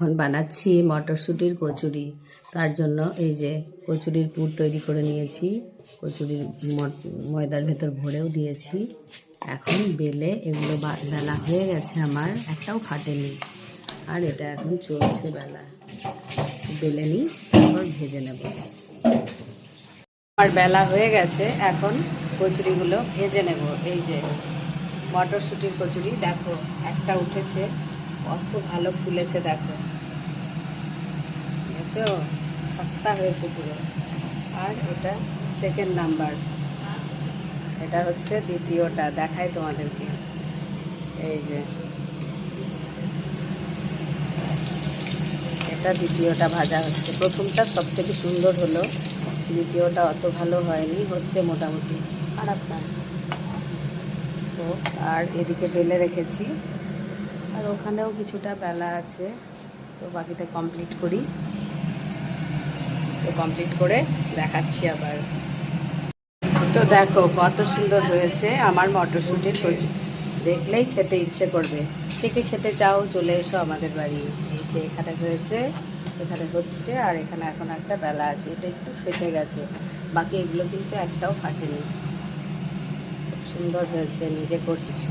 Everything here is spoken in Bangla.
এখন বানাচ্ছি মটরশুঁটির কচুরি। তার জন্য এই যে কচুরির পুর তৈরি করে নিয়েছি, কচুরির ময়দার ভেতর ভরেও দিয়েছি। এখন বেলে এগুলো বেলা হয়ে গেছে, আমার একটাও ফাটেনি। আর এটা এখন চলছে বেলা, বেলে নিই তারপর ভেজে নেব। আমার বেলা হয়ে গেছে, এখন কচুরিগুলো ভেজে নেব। এই যে মটরশুঁটির কচুরি, দেখো একটা উঠেছে, কত ভালো ফুলেছে দেখো, বুঝেছো? সস্তা হয়েছে পুরো। আর এটা সেকেন্ড নাম্বার, এটা হচ্ছে দ্বিতীয়টা, দেখাই তোমাদেরকে। এই যে এটা দ্বিতীয়টা ভাজা হচ্ছে। প্রথমটা সবথেকে সুন্দর হলো, দ্বিতীয়টা অত ভালো হয়নি, হচ্ছে মোটামুটি, খারাপ না। তো আর এদিকে বেলে রেখেছি, আর ওখানেও কিছুটা বেলা আছে, তো বাকিটা কমপ্লিট করি। তো কমপ্লিট করে দেখাচ্ছি আবার। তো দেখো কত সুন্দর হয়েছে আমার মটরশুঁটির কচুরি, দেখলেই খেতে ইচ্ছে করবে। কে কে খেতে চাও চলে এসো আমাদের বাড়ি। এই যে এখানে হয়েছে, এখানে হচ্ছে, আর এখানে এখন একটা বেলা আছে, এটা একটু ফেটে গেছে, বাকি এগুলো কিন্তু একটাও ফাটেনি। খুব সুন্দর হয়েছে, নিজে করছি।